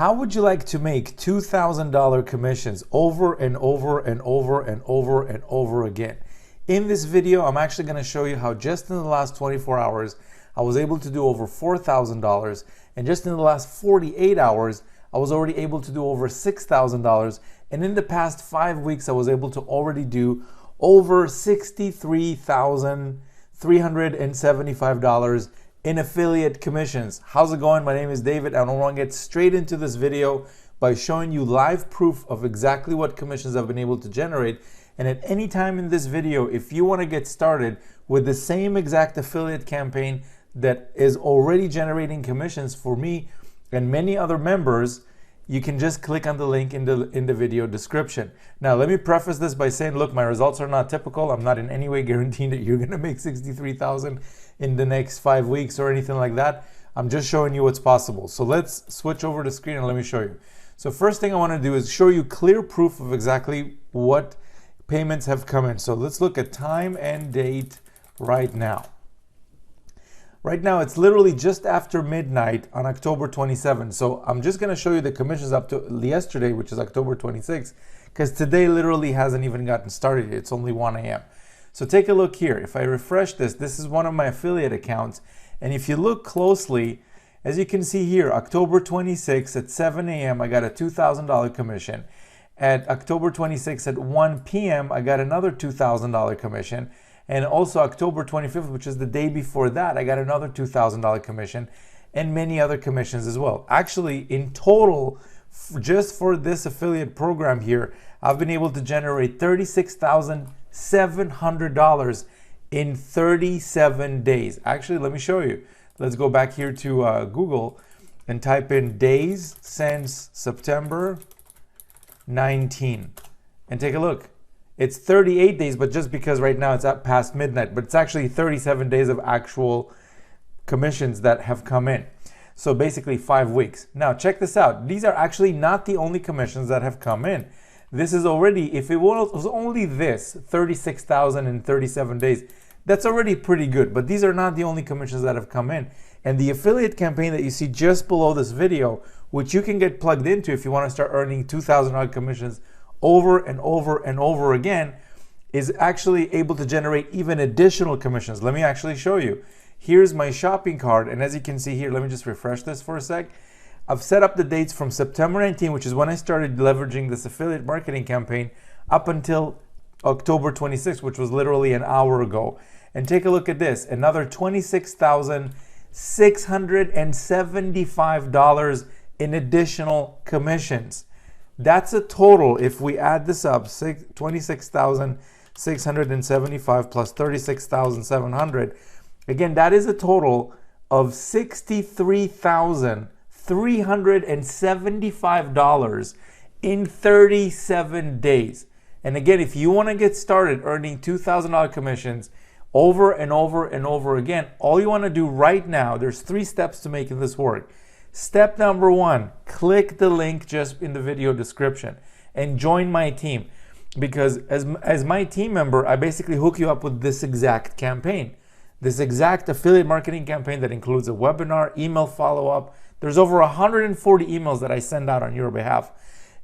How would you like to make $2,000 commissions over and over and over and over and over again? In this video, I'm actually going to show you how just in the last 24 hours, I was able to do over $4,000. And just in the last 48 hours, I was already able to do over $6,000. And in the past 5 weeks, I was able to already do over $63,375 in affiliate commissions. How's it going? My name is David. I want to get straight into this video by showing you live proof of exactly what commissions I've been able to generate. And at any time in this video, if you want to get started with the same exact affiliate campaign that is already generating commissions for me and many other members, you can just click on the link in the video description. Now, let me preface this by saying, look, my results are not typical. I'm not in any way guaranteeing that you're going to make $63,000 in the next 5 weeks or anything like that. I'm just showing you what's possible. So let's switch over the screen and let me show you. So first thing I want to do is show you clear proof of exactly what payments have come in. So let's look at time and date right now. Right now, it's literally just after midnight on October 27th. So I'm just going to show you the commissions up to yesterday, which is October 26th, because today literally hasn't even gotten started yet. It's only 1 a.m. So take a look here. If I refresh this, this is one of my affiliate accounts. And if you look closely, as you can see here, October 26th at 7 a.m., I got a $2,000 commission. At October 26th at 1 p.m., I got another $2,000 commission. And also October 25th, which is the day before that, I got another $2,000 commission and many other commissions as well. Actually, in total, just for this affiliate program here, I've been able to generate $36,700 in 37 days. Actually, let me show you. Let's go back here to Google and type in days since September 19 and take a look. It's 38 days, but just because right now it's at past midnight, but it's actually 37 days of actual commissions that have come in. So basically 5 weeks. Now check this out. These are actually not the only commissions that have come in. This is already, if it was only this, 36,000 in 37 days, that's already pretty good. But these are not the only commissions that have come in. And the affiliate campaign that you see just below this video, which you can get plugged into if you want to start earning $2,000 commissions over and over and over again, is actually able to generate even additional commissions. Let me actually show you. Here's my shopping cart, and as you can see here, let me just refresh this for a sec. I've set up the dates from September 19, which is when I started leveraging this affiliate marketing campaign, up until October 26, which was literally an hour ago. And take a look at this, another $26,675 in additional commissions. That's a total, if we add this up, 26,675 plus 36,700. Again, that is a total of $63,375 in 37 days. And again, if you want to get started earning $2,000 commissions over and over and over again, all you want to do right now, there's 3 steps to making this work. Step number 1, click the link just in the video description and join my team, because as my team member, I basically hook you up with this exact campaign, this exact affiliate marketing campaign that includes a webinar, email follow-up. There's over 140 emails that I send out on your behalf,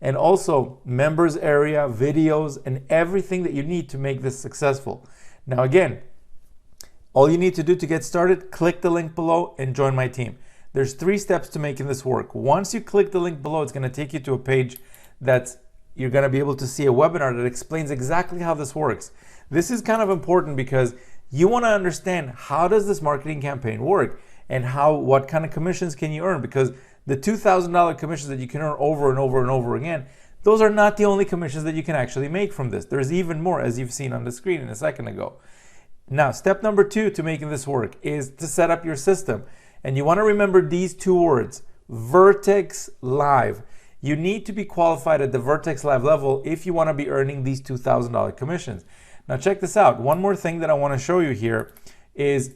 and also members area, videos, and everything that you need to make this successful. Now again, all you need to do to get started, click the link below and join my team. There's 3 steps to making this work. Once you click the link below, it's going to take you to a page that you're going to be able to see a webinar that explains exactly how this works. This is kind of important because you want to understand, how does this marketing campaign work and what kind of commissions can you earn, because the $2,000 commissions that you can earn over and over and over again, those are not the only commissions that you can actually make from this. There's even more, as you've seen on the screen a second ago. Now, step number 2 to making this work is to set up your system. And you want to remember these 2 words, Vertex Live. You need to be qualified at the Vertex Live level if you want to be earning these $2,000 commissions. Now check this out. One more thing that I want to show you here is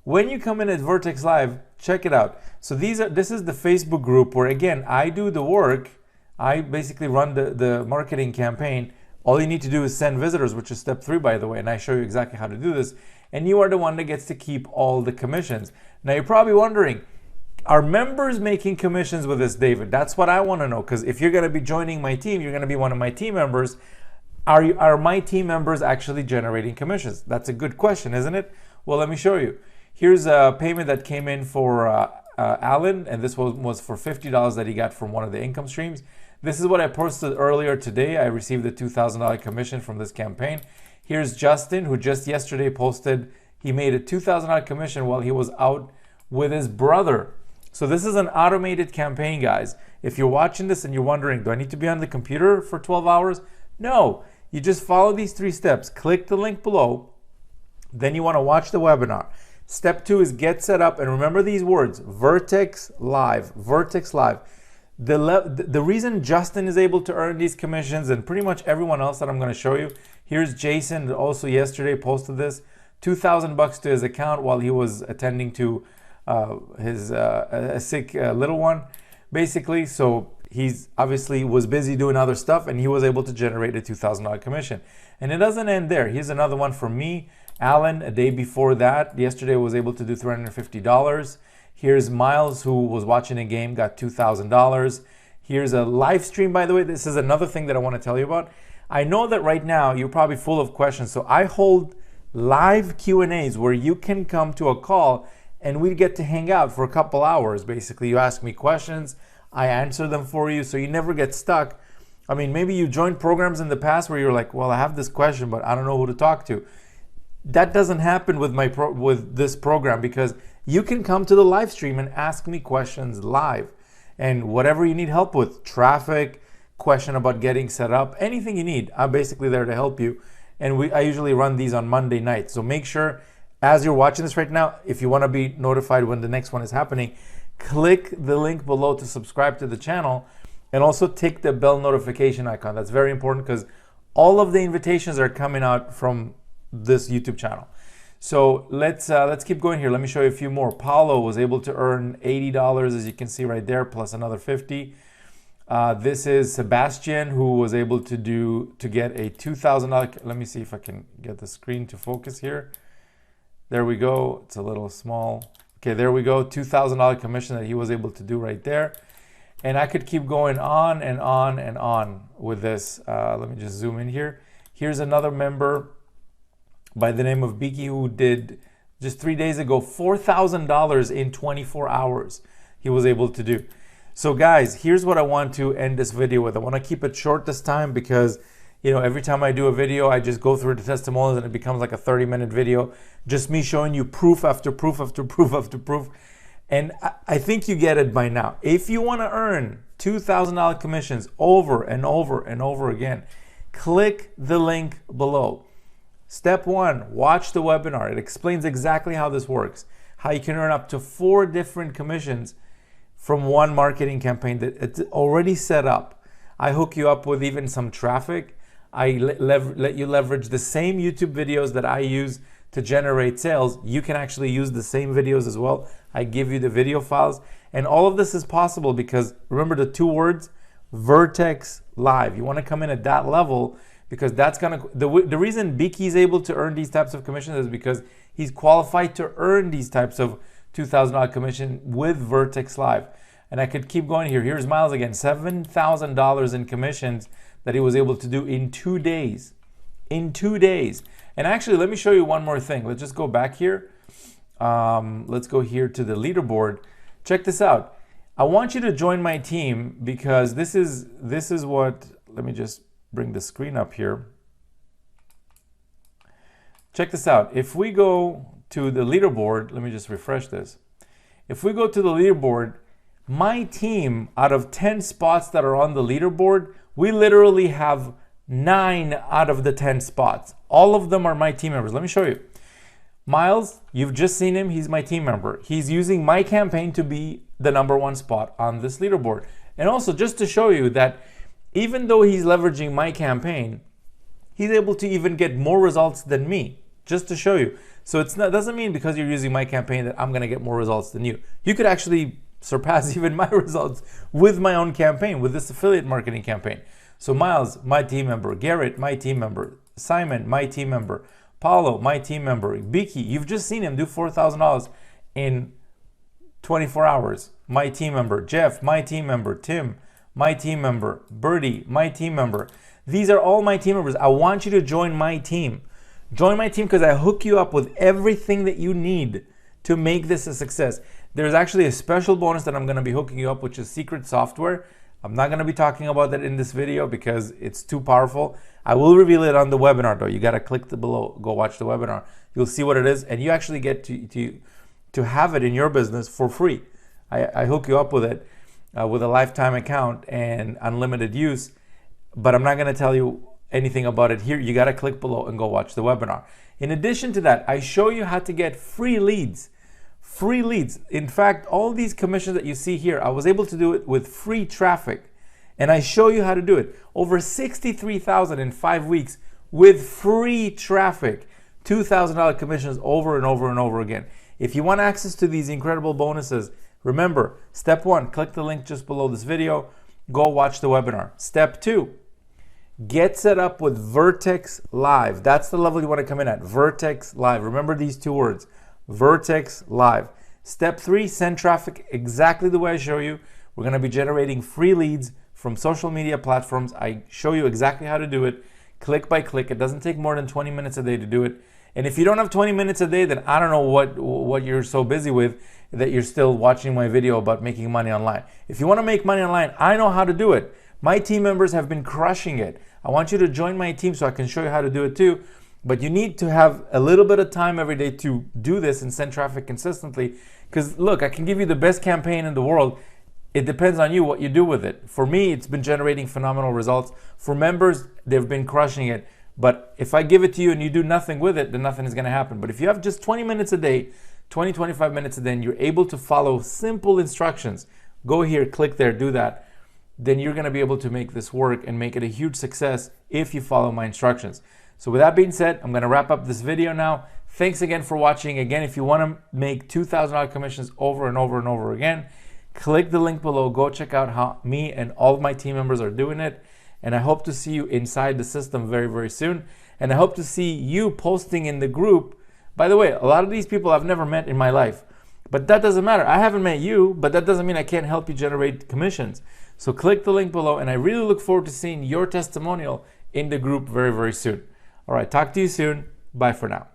when you come in at Vertex Live, check it out. So this is the Facebook group where, again, I do the work. I basically run the marketing campaign. All you need to do is send visitors, which is step 3, by the way, and I show you exactly how to do this. And you are the one that gets to keep all the commissions. Now you're probably wondering, Are members making commissions with this, David? That's what I want to know, because if you're going to be joining my team, you're going to be one of my team members. Are my team members actually generating commissions? That's a good question, isn't it? Well, let me show you. Here's a payment that came in for Alan, and this was for $50 that he got from one of the income streams. This is what I posted earlier today. I received a $2,000 commission from this campaign. Here's Justin, who just yesterday posted he made a $2,000 commission while he was out with his brother. So this is an automated campaign, guys. If you're watching this and you're wondering, do I need to be on the computer for 12 hours? No, you just follow these 3 steps. Click the link below. Then you want to watch the webinar. Step 2 is get set up, and remember these words, Vertex Live, Vertex Live. The reason Justin is able to earn these commissions, and pretty much everyone else that I'm going to show you, here's Jason, that also yesterday posted this, $2,000 to his account while he was attending to his a sick little one, basically. So he's obviously was busy doing other stuff, and he was able to generate a $2,000 commission. And it doesn't end there. Here's another one for me. Alan, a day before that, yesterday was able to do $350. Here's Miles, who was watching a game, got $2,000. Here's a live stream, by the way. This is another thing that I want to tell you about. I know that right now you're probably full of questions, so I hold live Q&As where you can come to a call and we get to hang out for a couple hours. Basically, you ask me questions, I answer them for you, so you never get stuck. I mean, maybe you joined programs in the past where you're like, well, I have this question, but I don't know who to talk to. That doesn't happen with with this program, because you can come to the live stream and ask me questions live. And whatever you need help with, traffic, question about getting set up, anything you need, I'm basically there to help you. And I usually run these on Monday nights. So make sure, as you're watching this right now, if you want to be notified when the next one is happening, click the link below to subscribe to the channel, and also tick the bell notification icon. That's very important, because all of the invitations are coming out from this YouTube channel. So let's keep going here. Let me show you a few more. Paulo was able to earn $80, as you can see right there, plus another 50. This is Sebastian, who was able to get a $2,000. Let me see if I can get the screen to focus here. There we go. It's a little small. Okay, there we go. $2,000 commission that he was able to do right there. And I could keep going on and on and on with this. Let me just zoom in here. Here's another member by the name of Beaky, who did just 3 days ago $4,000 in 24 hours he was able to do. So guys, here's what I want to end this video with. I want to keep it short this time, because every time I do a video, I just go through the testimonials and it becomes like a 30-minute video, just me showing you proof after proof after proof after proof. And I think you get it by now. If you want to earn $2,000 commissions over and over and over again, click the link below. Step 1, watch the webinar. It explains exactly how this works, how you can earn up to 4 different commissions from one marketing campaign that it's already set up. I hook you up with even some traffic. I let you leverage the same YouTube videos that I use to generate sales. You can actually use the same videos as well. I give you the video files, and all of this is possible because, remember the 2 words, Vertex Live. You want to come in at that level, because that's gonna the reason Beaky is able to earn these types of commissions is because he's qualified to earn these types of $2,000 commission with Vertex Live. And I could keep going here. Here's Miles again, $7,000 in commissions that he was able to do in 2 days. In 2 days. And actually, let me show you one more thing. Let's just go back here. Let's go here to the leaderboard. Check this out. I want you to join my team, because this is what, let me just bring the screen up here. Check this out. If we go to the leaderboard, let me just refresh this. If we go to the leaderboard, my team, out of 10 spots that are on the leaderboard, we literally have 9 out of the 10 spots. All of them are my team members. Let me show you. Miles, you've just seen him. He's my team member. He's using my campaign to be the #1 spot on this leaderboard. And also, just to show you that even though he's leveraging my campaign, he's able to even get more results than me, just to show you. So it doesn't mean because you're using my campaign that I'm going to get more results than you. You could actually surpass even my results with my own campaign, with this affiliate marketing campaign. So Miles, my team member. Garrett, my team member. Simon, my team member. Paulo, my team member. Beaky, you've just seen him do $4,000 in 24 hours. My team member. Jeff, my team member. Tim, my team member. Birdie, my team member. These are all my team members. I want you to join my team. Join my team because I hook you up with everything that you need to make this a success. There's actually a special bonus that I'm going to be hooking you up, which is secret software. I'm not going to be talking about that in this video because it's too powerful. I will reveal it on the webinar though. You got to click the below, go watch the webinar. You'll see what it is, and you actually get to have it in your business for free. I hook you up with it with a lifetime account and unlimited use, but I'm not going to tell you anything about it here. You got to click below and go watch the webinar. In addition to that, I show you how to get free leads. Free leads. In fact, all these commissions that you see here, I was able to do it with free traffic. And I show you how to do it. Over 63,000 in 5 weeks with free traffic. $2,000 commissions over and over and over again. If you want access to these incredible bonuses, remember, step 1, click the link just below this video. Go watch the webinar. Step 2, get set up with Vertex Live. That's the level you want to come in at. Vertex Live. Remember these 2 words. Vertex Live. Step 3, send traffic exactly the way I show you. We're going to be generating free leads from social media platforms. I show you exactly how to do it, click by click. It doesn't take more than 20 minutes a day to do it. And if you don't have 20 minutes a day, then I don't know what you're so busy with that you're still watching my video about making money online. If you want to make money online, I know how to do it. My team members have been crushing it. I want you to join my team so I can show you how to do it too. But you need to have a little bit of time every day to do this and send traffic consistently. Because look, I can give you the best campaign in the world. It depends on you what you do with it. For me, it's been generating phenomenal results. For members, they've been crushing it. But if I give it to you and you do nothing with it, then nothing is going to happen. But if you have just 20 minutes a day, 25 minutes a day, and you're able to follow simple instructions, go here, click there, do that, then you're going to be able to make this work and make it a huge success if you follow my instructions. So with that being said, I'm going to wrap up this video now. Thanks again for watching. Again, if you want to make $2,000 commissions over and over and over again, click the link below. Go check out how me and all of my team members are doing it. And I hope to see you inside the system very, very soon. And I hope to see you posting in the group. By the way, a lot of these people I've never met in my life. But that doesn't matter. I haven't met you, but that doesn't mean I can't help you generate commissions. So click the link below, and I really look forward to seeing your testimonial in the group very, very soon. All right, talk to you soon. Bye for now.